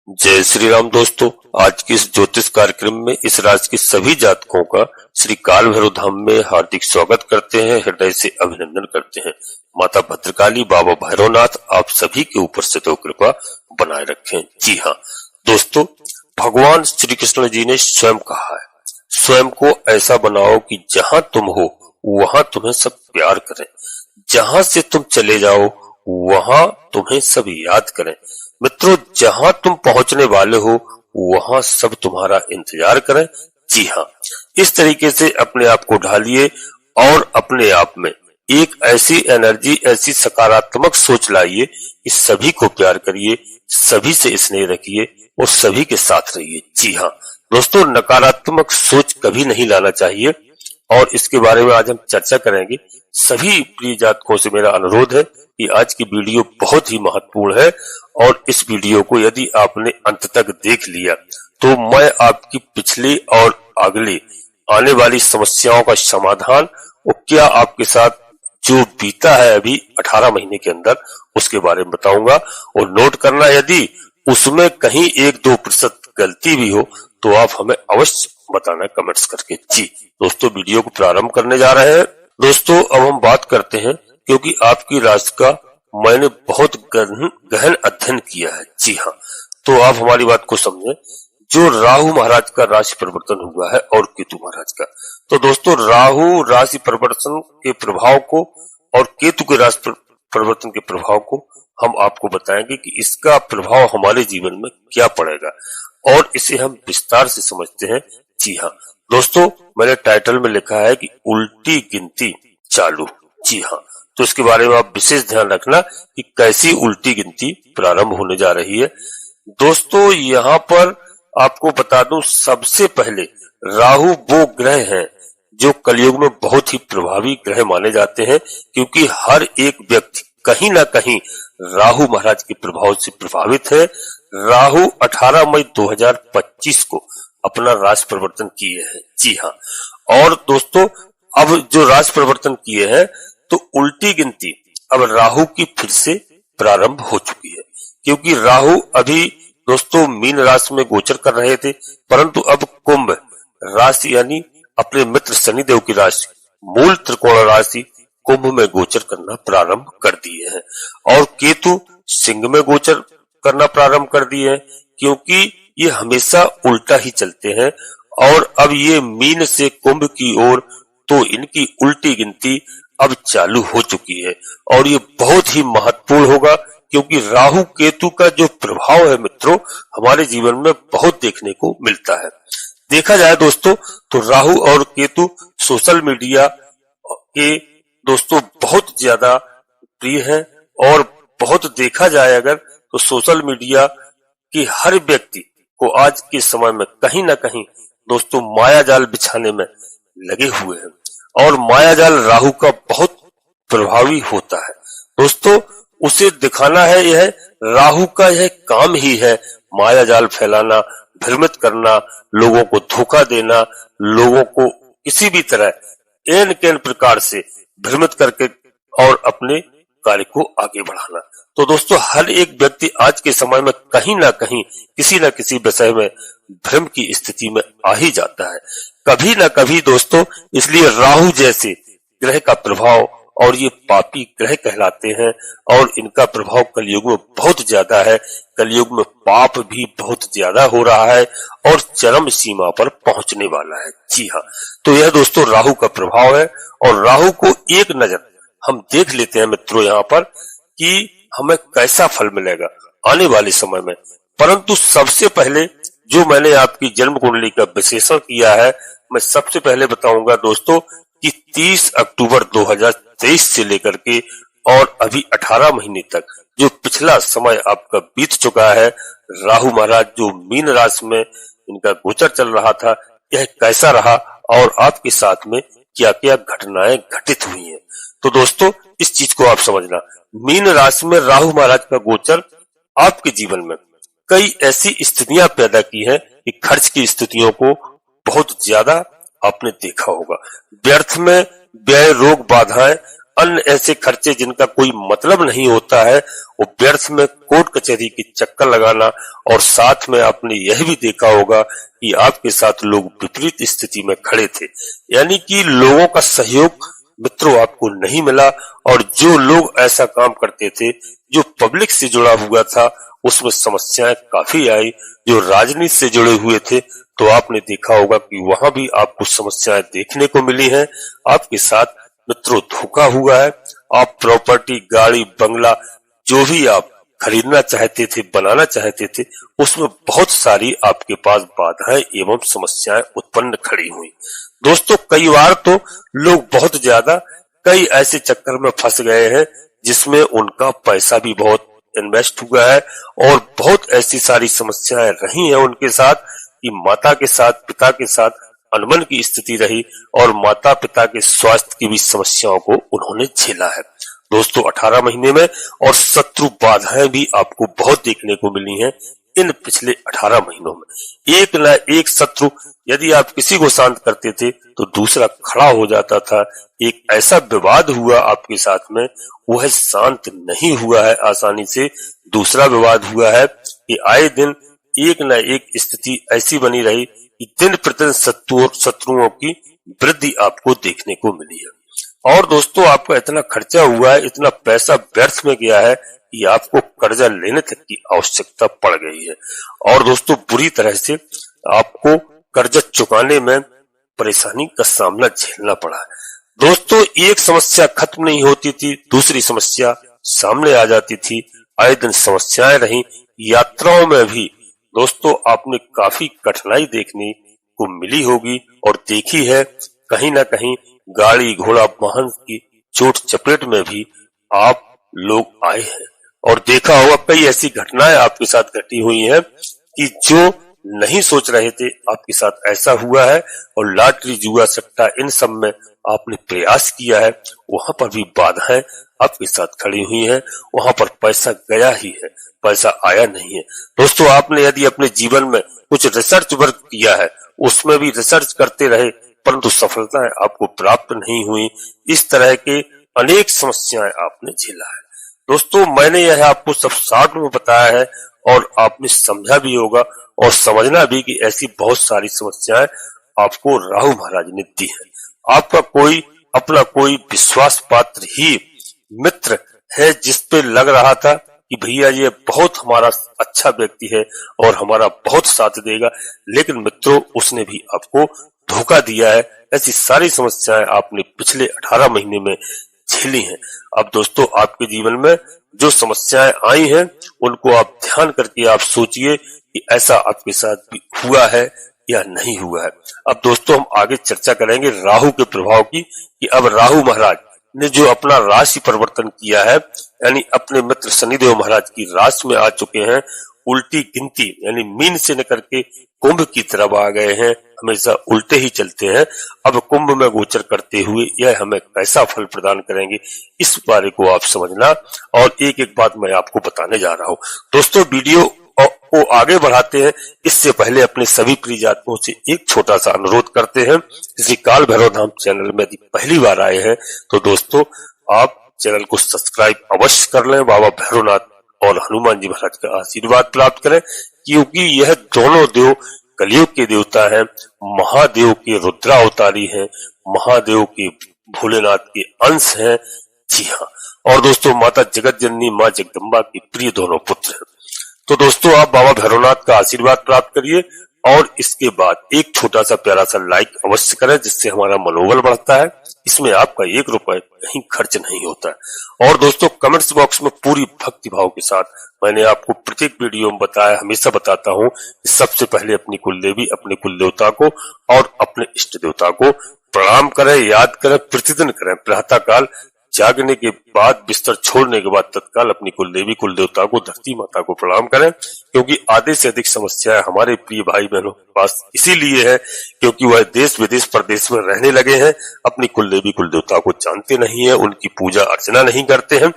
जय श्री राम दोस्तों। आज के इस ज्योतिष कार्यक्रम में इस राशि के सभी जातकों का श्री काल भैरव धाम में हार्दिक स्वागत करते हैं, हृदय से अभिनंदन करते हैं। माता भद्रकाली, बाबा भैरवनाथ आप सभी के ऊपर से तो कृपा बनाए रखें। जी हाँ दोस्तों, भगवान श्री कृष्ण जी ने स्वयं कहा है, स्वयं को ऐसा बनाओ कि जहां तुम हो वहां तुम्हें सब प्यार करें, जहां से तुम चले जाओ वहां तुम्हें सब याद करें। मित्रों, जहां तुम पहुंचने वाले हो वहां सब तुम्हारा इंतजार करें। जी हाँ, इस तरीके से अपने आप को ढालिए और अपने आप में एक ऐसी एनर्जी, ऐसी सकारात्मक सोच लाइए कि सभी को प्यार करिए, सभी से स्नेह रखिए और सभी के साथ रहिए। जी हाँ दोस्तों, नकारात्मक सोच कभी नहीं लाना चाहिए और इसके बारे में आज हम चर्चा करेंगे। सभी प्रिय जातकों से मेरा अनुरोध है कि आज की वीडियो बहुत ही महत्वपूर्ण है और इस वीडियो को यदि आपने अंत तक देख लिया तो मैं आपकी पिछली और अगली आने वाली समस्याओं का समाधान और क्या आपके साथ जो बीता है अभी 18 महीने के अंदर उसके बारे में बताऊंगा। और नोट करना, यदि उसमें कहीं 1-2% गलती भी हो तो आप हमें अवश्य बताना कमेंट्स करके। जी दोस्तों, वीडियो को प्रारंभ करने जा रहे हैं। दोस्तों, अब हम बात करते हैं, क्योंकि आपकी राशि का मैंने बहुत गहन अध्ययन किया है। जी हाँ, तो आप हमारी बात को समझें। जो राहु महाराज का राशि परिवर्तन हुआ है और केतु महाराज का, तो दोस्तों राहु राशि परिवर्तन के प्रभाव को और केतु के राशि परिवर्तन के प्रभाव को हम आपको बताएंगे कि इसका प्रभाव हमारे जीवन में क्या पड़ेगा और इसे हम विस्तार से समझते हैं। जी हाँ दोस्तों, मैंने टाइटल में लिखा है कि उल्टी गिनती चालू। जी हाँ, तो इसके बारे में आप विशेष ध्यान रखना कि कैसी उल्टी गिनती प्रारंभ होने जा रही है। दोस्तों, यहाँ पर आपको बता दूं, सबसे पहले राहु वो ग्रह हैं जो कलयुग में बहुत ही प्रभावी ग्रह माने जाते हैं, क्योंकि हर एक व्यक्ति कहीं ना कहीं राहु महाराज के प्रभाव से प्रभावित है। राहु 18 मई 2025 को अपना राशि परिवर्तन किए हैं। जी हाँ, और दोस्तों अब जो राशि परिवर्तन किए हैं तो उल्टी गिनती अब राहु की फिर से प्रारंभ हो चुकी है, क्योंकि राहु अभी दोस्तों मीन राशि में गोचर कर रहे थे, परंतु अब कुंभ राशि यानी अपने मित्र शनिदेव की राशि मूल त्रिकोण राशि कुंभ में गोचर करना प्रारंभ कर दिए हैं और केतु सिंह में गोचर करना प्रारंभ कर दिए हैं, क्योंकि ये हमेशा उल्टा ही चलते हैं। और अब ये मीन से कुंभ की ओर, तो इनकी उल्टी गिनती अब चालू हो चुकी है और ये बहुत ही महत्वपूर्ण होगा, क्योंकि राहु केतु का जो प्रभाव है मित्रों हमारे जीवन में बहुत देखने को मिलता है। देखा जाए दोस्तों तो राहु और केतु सोशल मीडिया के दोस्तों बहुत ज्यादा प्रिय है और बहुत देखा जाए अगर तो सोशल मीडिया की हर व्यक्ति को आज के समय में कहीं ना कहीं दोस्तों माया जाल बिछाने में लगे हुए हैं और माया जाल राहु का बहुत प्रभावी होता है। दोस्तों, उसे दिखाना है, यह राहु का यह काम ही है, माया जाल फैलाना, भ्रमित करना, लोगों को धोखा देना, लोगों को किसी भी तरह एन केन प्रकार से भ्रमित करके और अपने कार्य को आगे बढ़ाना। तो दोस्तों, हर एक व्यक्ति आज के समय में कहीं ना कहीं किसी न किसी विषय में भ्रम की स्थिति में आ ही जाता है कभी ना कभी दोस्तों। इसलिए राहु जैसे ग्रह का प्रभाव, और ये पापी ग्रह कहलाते हैं और इनका प्रभाव कलयुग में बहुत ज्यादा है। कलयुग में पाप भी बहुत ज्यादा हो रहा है और चरम सीमा पर पहुंचने वाला है। जी हाँ, तो यह दोस्तों राहु का प्रभाव है और राहु को एक नजर हम देख लेते हैं मित्रों यहाँ पर कि हमें कैसा फल मिलेगा आने वाले समय में। परंतु सबसे पहले जो मैंने आपकी जन्म कुंडली का विश्लेषण किया है, मैं सबसे पहले बताऊंगा दोस्तों कि 30 अक्टूबर 2023 से लेकर के और अभी 18 महीने तक जो पिछला समय आपका बीत चुका है, राहु महाराज जो मीन राशि में इनका गोचर चल रहा था, यह कैसा रहा और आपके साथ में क्या क्या घटनाएं घटित हुई हैं। तो दोस्तों इस चीज को आप समझना, मीन राशि में राहु महाराज का गोचर आपके जीवन में कई ऐसी स्थितियां पैदा की हैं कि खर्च की स्थितियों को बहुत ज्यादा आपने देखा होगा। व्यर्थ में व्यय, रोग, बाधाएं, अन्य ऐसे खर्चे जिनका कोई मतलब नहीं होता है, वो व्यर्थ में कोर्ट कचहरी के चक्कर लगाना। और साथ में आपने यह भी देखा होगा कि आपके साथ लोग विपरीत स्थिति में खड़े थे, यानी कि लोगों का सहयोग मित्रों आपको नहीं मिला। और जो लोग ऐसा काम करते थे, जो पब्लिक से जुड़ा हुआ था, उसमें समस्याएं काफी आई। जो राजनीति से जुड़े हुए थे, तो आपने देखा होगा कि वहां भी आपको समस्याएं देखने को मिली हैं। आपके साथ मित्रों धोखा हुआ है। आप प्रॉपर्टी, गाड़ी, बंगला जो भी आप खरीदना चाहते थे, बनाना चाहते थे, उसमें बहुत सारी आपके पास बाधाएं एवं समस्याएं उत्पन्न खड़ी हुई। दोस्तों, कई बार तो लोग बहुत ज्यादा कई ऐसे चक्कर में फंस गए हैं जिसमें उनका पैसा भी बहुत इन्वेस्ट हुआ है और बहुत ऐसी सारी समस्याएं रही हैं उनके साथ कि माता के साथ, पिता के साथ अनबन की स्थिति रही और माता पिता के स्वास्थ्य की भी समस्याओं को उन्होंने झेला है। दोस्तों, 18 महीने में और शत्रु बाधाएं भी आपको बहुत देखने को मिली हैं इन पिछले 18 महीनों में। एक न एक शत्रु, यदि आप किसी को शांत करते थे तो दूसरा खड़ा हो जाता था। एक ऐसा विवाद हुआ आपके साथ में, वह शांत नहीं हुआ है आसानी से। दूसरा विवाद हुआ है कि आए दिन एक न एक स्थिति ऐसी बनी रही कि दिन प्रतिदिन शत्रुओं की वृद्धि आपको देखने को मिली है। और दोस्तों, आपका इतना खर्चा हुआ है, इतना पैसा व्यर्थ में गया है कि आपको कर्जा लेने तक की आवश्यकता पड़ गई है। और दोस्तों, बुरी तरह से आपको कर्जा चुकाने में परेशानी का सामना झेलना पड़ा है। दोस्तों, एक समस्या खत्म नहीं होती थी, दूसरी समस्या सामने आ जाती थी। आए दिन समस्याएं रही। यात्राओं में भी दोस्तों आपने काफी कठिनाई देखने को मिली होगी और देखी है। कहीं ना कहीं गाड़ी घोड़ा वाहन की चोट चपेट में भी आप लोग आए हैं और देखा होगा कई ऐसी घटनाएं आपके साथ घटी हुई हैं कि जो नहीं सोच रहे थे आपके साथ ऐसा हुआ है। और लॉटरी, जुआ, सट्टा, इन सब में आपने प्रयास किया है, वहां पर भी बाधाएं आपके साथ खड़ी हुई हैं। वहां पर पैसा गया ही है, पैसा आया नहीं है। दोस्तों, आपने यदि अपने जीवन में कुछ रिसर्च वर्क किया है, उसमें भी रिसर्च करते रहे परंतु सफलताएं आपको प्राप्त नहीं हुई। इस तरह के अनेक समस्याएं आपने झेला है। दोस्तों, मैंने यह आपको सब शॉर्ट में बताया है और आपने समझा भी होगा और समझना भी कि ऐसी बहुत सारी समस्याएं आपको राहु महाराज ने दी है। आपका कोई अपना कोई विश्वास पात्र ही मित्र है जिस पे लग रहा था कि भैया ये बहुत हमारा अच्छा व्यक्ति है और हमारा बहुत साथ देगा, लेकिन मित्रों उसने भी आपको धोखा दिया है। ऐसी सारी समस्याएं आपने पिछले 18 महीने में झेली हैं। अब दोस्तों, आपके जीवन में जो समस्याएं आई हैं उनको आप ध्यान करके आप सोचिए कि ऐसा आपके साथ भी हुआ है या नहीं हुआ है। अब दोस्तों, हम आगे चर्चा करेंगे राहु के प्रभाव की कि अब राहु महाराज ने जो अपना राशि परिवर्तन किया है, यानी अपने मित्र शनिदेव महाराज की राशि में आ चुके हैं। उल्टी गिनती यानी मीन से निकल के कुंभ की तरफ आ गए हैं। हमेशा उल्टे ही चलते हैं। अब कुंभ में गोचर करते हुए यह हमें कैसा फल प्रदान करेंगे, इस बारे को आप समझना। और एक एक बात मैं आपको बताने जा रहा हूँ। दोस्तों, वीडियो को आगे बढ़ाते हैं इससे पहले अपने सभी प्रिय जातकों से एक छोटा सा अनुरोध करते हैं। श्री काल भैरव धाम चैनल में यदि पहली बार आए हैं तो दोस्तों आप चैनल को सब्सक्राइब अवश्य कर लें। बाबा भैरवनाथ और हनुमान जी महाराज का आशीर्वाद प्राप्त करें, क्योंकि यह दोनों देव कलयुग के देवता हैं, महादेव के रुद्रावतारी हैं, महादेव के भोलेनाथ के अंश हैं। जी हाँ, और दोस्तों माता जगत जननी माँ जगदम्बा के प्रिय दोनों पुत्र हैं। तो दोस्तों, आप बाबा भैरवनाथ का आशीर्वाद प्राप्त करिए और इसके बाद एक छोटा सा प्यारा सा लाइक अवश्य करें, जिससे हमारा मनोबल बढ़ता है। इसमें आपका 1 रुपए कहीं खर्च नहीं होता है। और दोस्तों, कमेंट्स बॉक्स में पूरी भक्ति भाव के साथ मैंने आपको प्रत्येक वीडियो में बताया, हमेशा बताता हूँ कि सबसे पहले अपनी कुल देवी, अपने कुल देवता को और अपने इष्ट देवता को प्रणाम करें, याद करें, प्रतिदिन करें। प्रातः काल जागने के बाद, बिस्तर छोड़ने के बाद तत्काल अपनी कुल देवी, कुल देवता को, धरती माता को प्रणाम करें, क्योंकि आधे से अधिक समस्याएं हमारे प्रिय भाई बहनों के पास इसीलिए है क्योंकि वह देश विदेश परदेश में रहने लगे हैं, अपनी कुल देवी कुल देवता को जानते नहीं है, उनकी पूजा अर्चना नहीं करते हैं,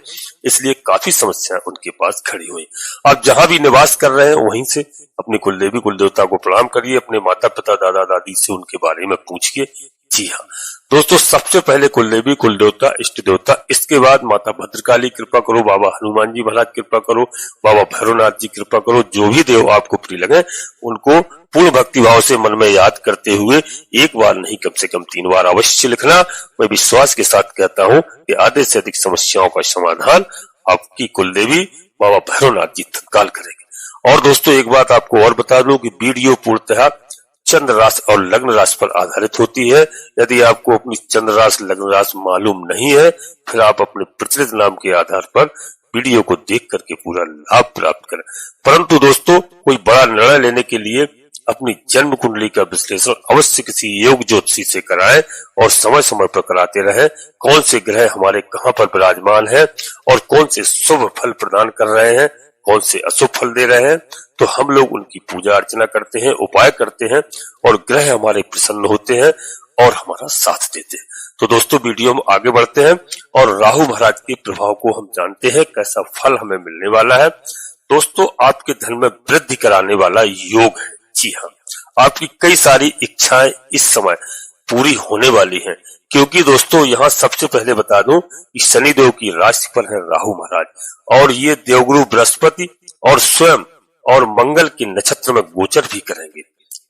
इसलिए काफी समस्याएं उनके पास खड़ी हुई। आप जहां भी निवास कर रहे हैं वहीं से अपनी कुल देवी कुल देवता को प्रणाम करिए। अपने माता पिता, दादा दादी से उनके बारे में पूछिए जी हाँ दोस्तों, सबसे पहले कुलदेवी, कुल देवता, इष्ट देवता, इसके बाद माता भद्रकाली कृपा करो, बाबा हनुमान जी महाराज कृपा करो, बाबा भैरवनाथ जी कृपा करो। जो भी देव आपको प्रिय लगे उनको पूर्ण भक्ति भाव से मन में याद करते हुए एक बार नहीं कम से कम 3 बार अवश्य लिखना। मैं विश्वास के साथ कहता हूँ कि आधे से अधिक समस्याओं का समाधान आपकी कुलदेवी बाबा भैरवनाथ जी तत्काल करेंगे। और दोस्तों एक बात आपको और बता दूं कि वीडियो पूर्णतः चंद्र राशि और लग्न राशि पर आधारित होती है। यदि आपको अपनी चंद्र राशि लग्न राशि मालूम नहीं है, फिर आप अपने प्रचलित नाम के आधार पर वीडियो को देख करके पूरा लाभ प्राप्त करें। परंतु दोस्तों कोई बड़ा निर्णय लेने के लिए अपनी जन्म कुंडली का विश्लेषण अवश्य किसी योग ज्योतिषी से कराएं और समय समय पर कराते रहें। कौन से ग्रह हमारे कहां पर विराजमान है और कौन से शुभ फल प्रदान कर रहे हैं, कौन से अशुभ फल दे रहे हैं, तो हम लोग उनकी पूजा अर्चना करते हैं, उपाय करते हैं और ग्रह हमारे प्रसन्न होते हैं और हमारा साथ देते हैं। तो दोस्तों वीडियो में आगे बढ़ते हैं और राहु महाराज के प्रभाव को हम जानते हैं, कैसा फल हमें मिलने वाला है। दोस्तों आपके धन में वृद्धि कराने वाला योग है। जी हाँ, आपकी कई सारी इच्छाएं इस समय पूरी होने वाली हैं, क्योंकि दोस्तों यहाँ सबसे पहले बता दूं कि शनिदेव की राशि पर है राहु महाराज और ये देवगुरु बृहस्पति और स्वयं और मंगल के नक्षत्र में गोचर भी करेंगे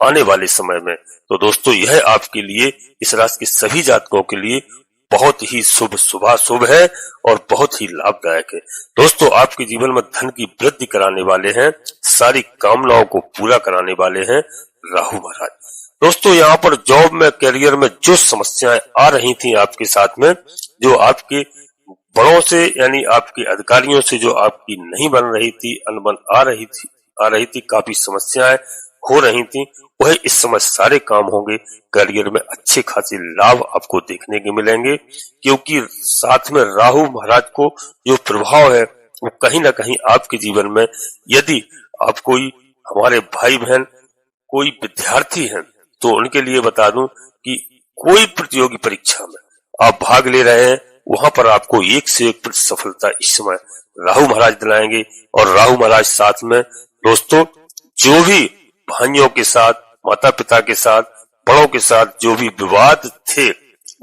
आने वाले समय में। तो दोस्तों यह आपके लिए, इस राशि के सभी जातकों के लिए बहुत ही शुभ है और बहुत ही लाभदायक है। दोस्तों आपके जीवन में धन की वृद्धि कराने वाले हैं, सारी कामनाओं को पूरा कराने वाले हैं राहु महाराज। दोस्तों यहाँ पर जॉब में, करियर में जो समस्याएं आ रही थी आपके साथ में, जो आपके बड़ों से यानी आपके अधिकारियों से जो आपकी नहीं बन रही थी, अनबन आ रही थी, काफी समस्याएं हो रही थी, वह इस समय सारे काम होंगे। करियर में अच्छे खासे लाभ आपको देखने के मिलेंगे, क्योंकि साथ में राहु महाराज को जो प्रभाव है वो कहीं ना कहीं आपके जीवन में, यदि आप कोई हमारे भाई बहन कोई विद्यार्थी हैं तो उनके लिए बता दूं कि कोई प्रतियोगी परीक्षा में आप भाग ले रहे हैं, वहां पर आपको 1 से 1 सफलता इस समय राहु महाराज दिलाएंगे। और राहु महाराज साथ में दोस्तों जो भी भाइयों के साथ, माता पिता के साथ, बड़ों के साथ जो भी विवाद थे,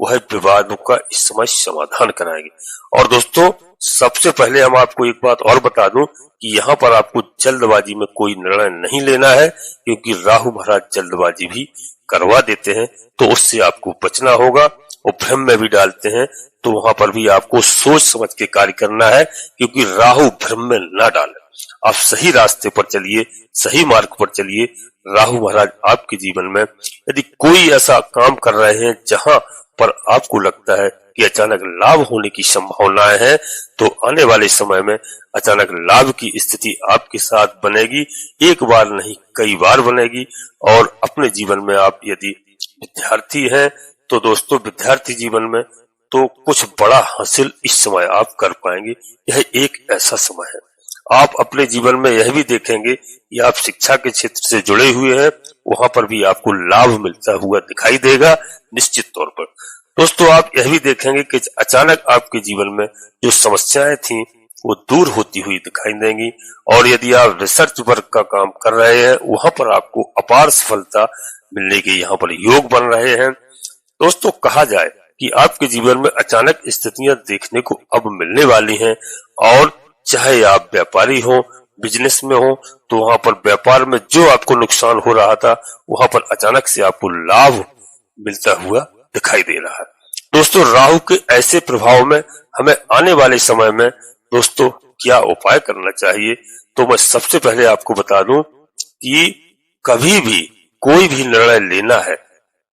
वह विवादों का इस समय समाधान कराएंगे। और दोस्तों सबसे पहले हम आपको एक बात और बता दूं कि यहाँ पर आपको जल्दबाजी में कोई निर्णय नहीं लेना है, क्योंकि राहु महाराज जल्दबाजी भी करवा देते हैं, तो उससे आपको बचना होगा। और भ्रम में भी डालते हैं, तो वहां पर भी आपको सोच समझ के कार्य करना है, क्योंकि राहु भ्रम में ना डाले। आप सही रास्ते पर चलिए, सही मार्ग पर चलिए। राहु महाराज आपके जीवन में यदि कोई ऐसा काम कर रहे हैं जहां पर आपको लगता है कि अचानक लाभ होने की संभावनाएं हैं, तो आने वाले समय में अचानक लाभ की स्थिति आपके साथ बनेगी। एक बार नहीं कई बार बनेगी। और अपने जीवन में आप यदि विद्यार्थी हैं तो दोस्तों विद्यार्थी जीवन में तो कुछ बड़ा हासिल इस समय आप कर पाएंगे। यह एक ऐसा समय है, आप अपने जीवन में यह भी देखेंगे कि आप शिक्षा के क्षेत्र से जुड़े हुए हैं, वहां पर भी आपको लाभ मिलता हुआ दिखाई देगा निश्चित तौर पर। दोस्तों आप यह भी देखेंगे कि अचानक आपके जीवन में जो समस्याएं थी वो दूर होती हुई दिखाई देंगी। और यदि आप रिसर्च वर्क का काम कर रहे हैं, वहां पर आपको अपार सफलता मिलने के यहाँ पर योग बन रहे हैं। दोस्तों कहा जाए कि आपके जीवन में अचानक स्थितियां देखने को अब मिलने वाली हैं, और चाहे आप व्यापारी हो, बिजनेस में हो, तो वहां पर व्यापार में जो आपको नुकसान हो रहा था, वहां पर अचानक से आपको लाभ मिलता हुआ दिखाई दे रहा है। दोस्तों राहु के ऐसे प्रभाव में हमें आने वाले समय में दोस्तों क्या उपाय करना चाहिए, तो मैं सबसे पहले आपको बता दूं कि कभी भी कोई भी निर्णय लेना है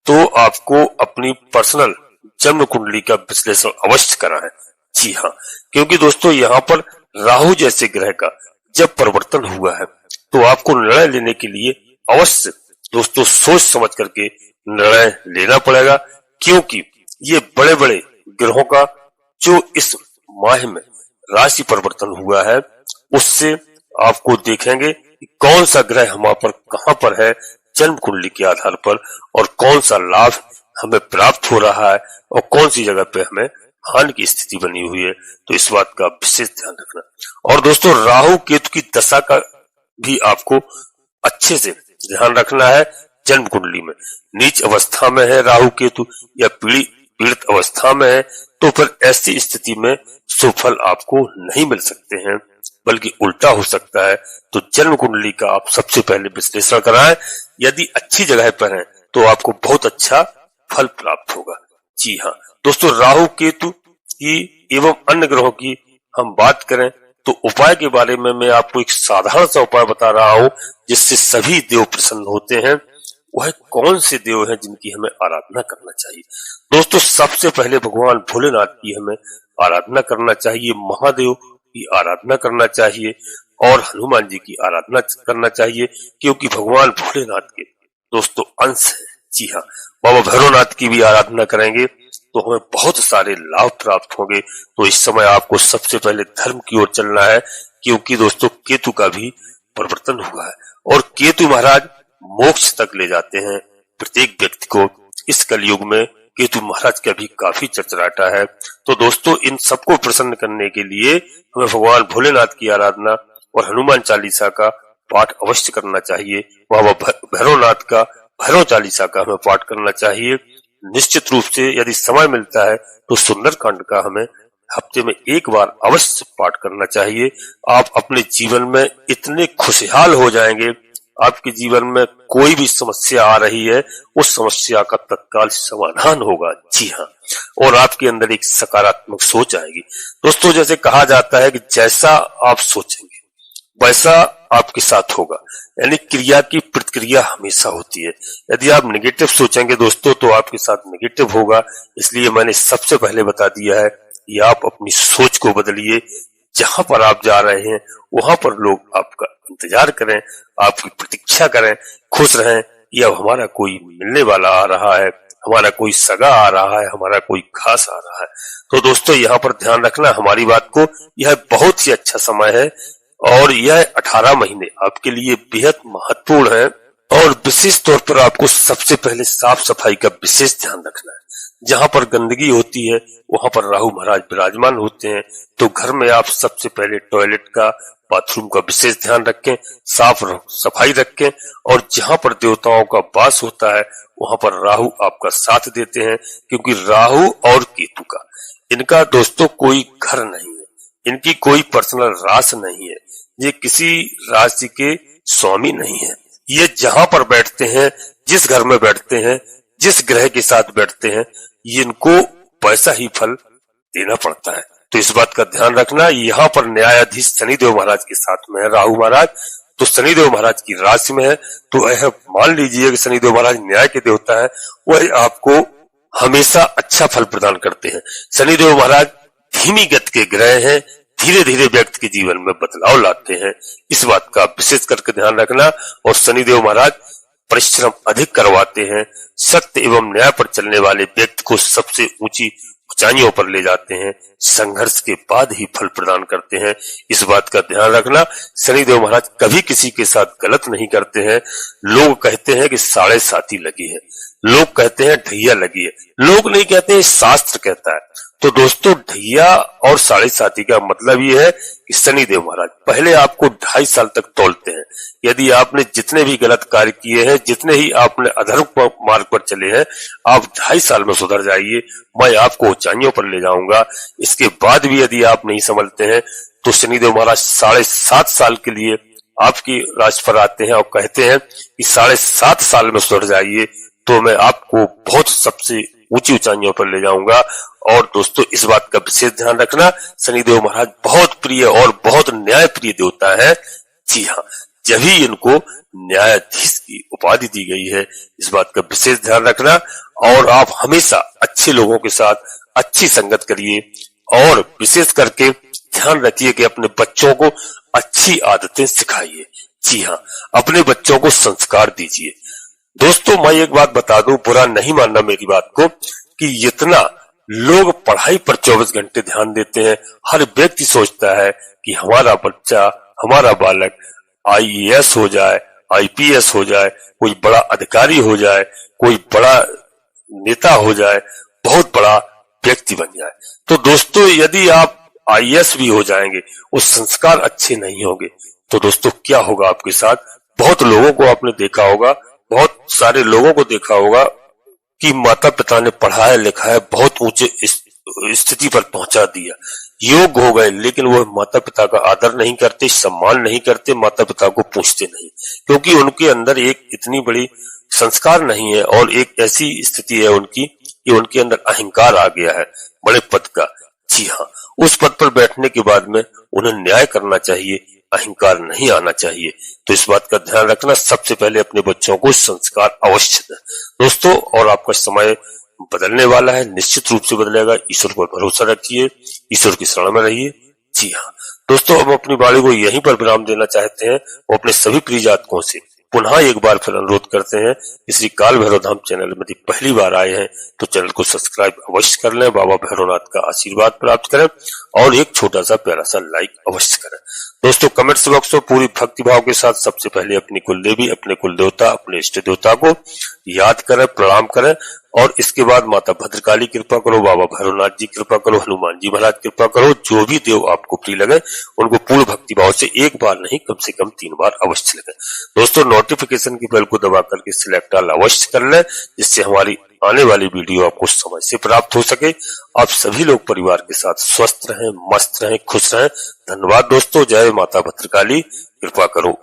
तो आपको अपनी पर्सनल जन्म कुंडली का विश्लेषण अवश्य कराएं। जी हाँ, क्योंकि दोस्तों यहाँ पर राहु जैसे ग्रह का जब परिवर्तन हुआ है, तो आपको निर्णय लेने के लिए अवश्य दोस्तों सोच समझ करके निर्णय लेना पड़ेगा, क्योंकि ये बड़े बड़े ग्रहों का जो इस माह में राशि परिवर्तन हुआ है, उससे आपको देखेंगे कि कौन सा ग्रह हमारे पर कहां पर है जन्म कुंडली के आधार पर, और कौन सा लाभ हमें प्राप्त हो रहा है और कौन सी जगह पे हमें हानि की स्थिति बनी हुई है। तो इस बात का विशेष ध्यान रखना। और दोस्तों राहु केतु की दशा का भी आपको अच्छे से ध्यान रखना है, जन्म कुंडली में नीच अवस्था में है राहु केतु या पीड़ित अवस्था में है, तो फिर ऐसी स्थिति में शुभ फल आपको नहीं मिल सकते हैं, बल्कि उल्टा हो सकता है। तो जन्म कुंडली का आप सबसे पहले विश्लेषण कराएं। यदि अच्छी जगह पर हैं तो आपको बहुत अच्छा फल प्राप्त होगा। जी हाँ दोस्तों, राहु केतु की एवं अन्य ग्रहों की हम बात करें तो उपाय के बारे में मैं आपको एक साधारण सा उपाय बता रहा हूं जिससे सभी देव प्रसन्न होते हैं। वह कौन से देव हैं जिनकी हमें आराधना करना चाहिए? दोस्तों, सबसे पहले भगवान भोलेनाथ की हमें आराधना करना चाहिए, महादेव की आराधना करना चाहिए और हनुमान जी की आराधना करना चाहिए, क्योंकि भगवान भोलेनाथ के दोस्तों अंश है। जी हाँ, बाबा भैरवनाथ की भी आराधना करेंगे तो हमें बहुत सारे लाभ प्राप्त होंगे। तो इस समय आपको सबसे पहले धर्म की ओर चलना है, क्योंकि दोस्तों केतु का भी परिवर्तन हुआ है और केतु महाराज मोक्ष तक ले जाते हैं प्रत्येक व्यक्ति को। इस कलयुग में केतु महाराज का भी काफी चर्चा है। तो दोस्तों, इन सबको प्रसन्न करने के लिए हमें भगवान भोलेनाथ की आराधना और हनुमान चालीसा का पाठ अवश्य करना चाहिए। बाबा भैरवनाथ का भैरव चालीसा का हमें पाठ करना चाहिए। निश्चित रूप से यदि समय मिलता है तो सुंदरकांड का हमें हफ्ते में एक बार अवश्य पाठ करना चाहिए। आप अपने जीवन में इतने खुशहाल हो जाएंगे, आपके जीवन में कोई भी समस्या आ रही है उस समस्या का तत्काल समाधान होगा। जी हाँ, और आपके अंदर एक सकारात्मक सोच आएगी। दोस्तों, जैसे कहा जाता है कि जैसा आप सोचेंगे वैसा आपके साथ होगा, यानी क्रिया की प्रतिक्रिया हमेशा होती है। यदि आप नेगेटिव सोचेंगे दोस्तों तो आपके साथ नेगेटिव होगा। इसलिए मैंने सबसे पहले बता दिया है कि आप अपनी सोच को बदलिए। जहां पर आप जा रहे हैं वहां पर लोग आपका इंतजार करें, आपकी प्रतीक्षा करें, खुश रहें कि अब हमारा कोई मिलने वाला आ रहा है, हमारा कोई सगा आ रहा है, हमारा कोई खास आ रहा है। तो दोस्तों, यहाँ पर ध्यान रखना हमारी बात को। यह बहुत ही अच्छा समय है और यह 18 महीने आपके लिए बेहद महत्वपूर्ण है और विशेष तौर पर आपको सबसे पहले साफ सफाई का विशेष ध्यान रखना है। जहां पर गंदगी होती है वहां पर राहु महाराज विराजमान होते हैं। तो घर में आप सबसे पहले टॉयलेट का, बाथरूम का विशेष ध्यान रखें, साफ सफाई रखें और जहां पर देवताओं का वास होता है वहां पर राहु आपका साथ देते हैं, क्योंकि राहु और केतु का इनका दोस्तों कोई घर नहीं है, इनकी कोई पर्सनल रास नहीं है, ये किसी राशि के स्वामी नहीं है। ये जहां पर बैठते हैं, जिस घर में बैठते हैं, जिस ग्रह के साथ बैठते हैं, ये इनको वैसा ही फल देना पड़ता है। तो इस बात का ध्यान रखना। यहाँ पर न्यायाधीश शनिदेव महाराज के साथ में है राहु महाराज, तो शनिदेव महाराज की राशि में है। तो यह मान लीजिए कि शनिदेव महाराज न्याय के देवता है, वह आपको हमेशा अच्छा फल प्रदान करते हैं। शनिदेव महाराज धीमी गति के ग्रह हैं, धीरे धीरे व्यक्ति के जीवन में बदलाव लाते हैं। इस बात का विशेष करके ध्यान रखना। और शनिदेव महाराज परिश्रम अधिक करवाते हैं, सत्य एवं न्याय पर चलने वाले व्यक्ति को सबसे ऊंची ऊंचाइयों पर ले जाते हैं, संघर्ष के बाद ही फल प्रदान करते हैं। इस बात का ध्यान रखना। शनिदेव महाराज कभी किसी के साथ गलत नहीं करते हैं। लोग कहते हैं कि साढ़े साथी लगी है, लोग कहते हैं ढैया लगी है, लोग नहीं कहते हैं, शास्त्र कहता है। तो दोस्तों, ढैया और साढ़े साथी का मतलब ये है कि शनिदेव महाराज पहले आपको 2.5 साल तक तौलते हैं। यदि आपने जितने भी गलत कार्य किए हैं, जितने ही आपने अधर्म मार्ग पर चले हैं, आप 2.5 साल में सुधर जाइए, मैं आपको ऊंचाइयों पर ले जाऊंगा। इसके बाद भी यदि आप नहीं संभलते हैं तो शनिदेव महाराज 7.5 साल के लिए आपकी राशि पर आते हैं और कहते हैं कि 7.5 साल में सुधर जाइए, तो मैं आपको बहुत सबसे ऊंची ऊंचाइयों पर ले जाऊंगा। और दोस्तों, इस बात का विशेष ध्यान रखना, शनिदेव महाराज बहुत प्रिय और बहुत न्याय प्रिय देवता है। जी हाँ, जब ही इनको न्यायाधीश की उपाधि दी गई है, इस बात का विशेष ध्यान रखना। और आप हमेशा अच्छे लोगों के साथ अच्छी संगत करिए और विशेष करके ध्यान रखिए कि अपने बच्चों को अच्छी आदतें सिखाइए। जी हाँ, अपने बच्चों को संस्कार दीजिए। दोस्तों, मैं एक बात बता दूं, बुरा नहीं मानना मेरी बात को, कि जितना लोग पढ़ाई पर 24 घंटे ध्यान देते हैं, हर व्यक्ति सोचता है कि हमारा बच्चा, हमारा बालक IAS हो जाए, IPS हो जाए, कोई बड़ा अधिकारी हो जाए, कोई बड़ा नेता हो जाए, बहुत बड़ा व्यक्ति बन जाए। तो दोस्तों, यदि आप IAS भी हो जाएंगे, उस संस्कार अच्छे नहीं होंगे, तो दोस्तों क्या होगा आपके साथ? बहुत लोगों को आपने देखा होगा बहुत सारे लोगों को देखा होगा कि माता पिता ने पढ़ाया लिखा है, बहुत ऊंचे स्थिति पर पहुंचा दिया, योग्य हो गए, लेकिन वो माता पिता का आदर नहीं करते, सम्मान नहीं करते, माता पिता को पूछते नहीं, क्योंकि उनके अंदर एक इतनी बड़ी संस्कार नहीं है और एक ऐसी स्थिति है उनकी कि उनके अंदर अहंकार आ गया है बड़े पद का। जी हाँ, उस पद पर बैठने के बाद में उन्हें न्याय करना चाहिए, अहंकार नहीं आना चाहिए। तो इस बात का ध्यान रखना, सबसे पहले अपने बच्चों को संस्कार अवश्य दें दोस्तों। और आपका समय बदलने वाला है, निश्चित रूप से बदलेगा, ईश्वर पर भरोसा रखिए, ईश्वर की शरण में रहिए। जी हाँ दोस्तों, हम अपनी वाणी को यहीं पर विराम देना चाहते हैं और अपने सभी प्रिय जातकों से पुनः एक बार फिर अनुरोध करते हैं कि श्री काल भैरव धाम चैनल में पहली बार आए हैं तो चैनल को सब्सक्राइब अवश्य कर लें, बाबा भैरवनाथ का आशीर्वाद प्राप्त करें और एक छोटा सा प्यारा सा लाइक अवश्य करें। दोस्तों कमेंट्स बॉक्स में पूरी भक्ति भाव के साथ सबसे पहले अपनी कुलदेवी, अपने कुल देवता, अपने इष्ट देवता को याद करें, प्रणाम करें और इसके बाद माता भद्रकाली कृपा करो, बाबा भैरवनाथ जी कृपा करो, हनुमान जी महाराज कृपा करो, जो भी देव आपको प्रिय लगे उनको पूर्ण भक्ति भाव से एक बार नहीं कम से कम 3 बार अवश्य लगे। दोस्तों नोटिफिकेशन की बेल को दबा करके सिलेक्ट ऑल अवश्य कर लें, जिससे हमारी आने वाली वीडियो आपको समय से प्राप्त हो सके। आप सभी लोग परिवार के साथ स्वस्थ रहें, मस्त रहें, खुश रहें। धन्यवाद दोस्तों। जय माता भद्रकाली, कृपा करो।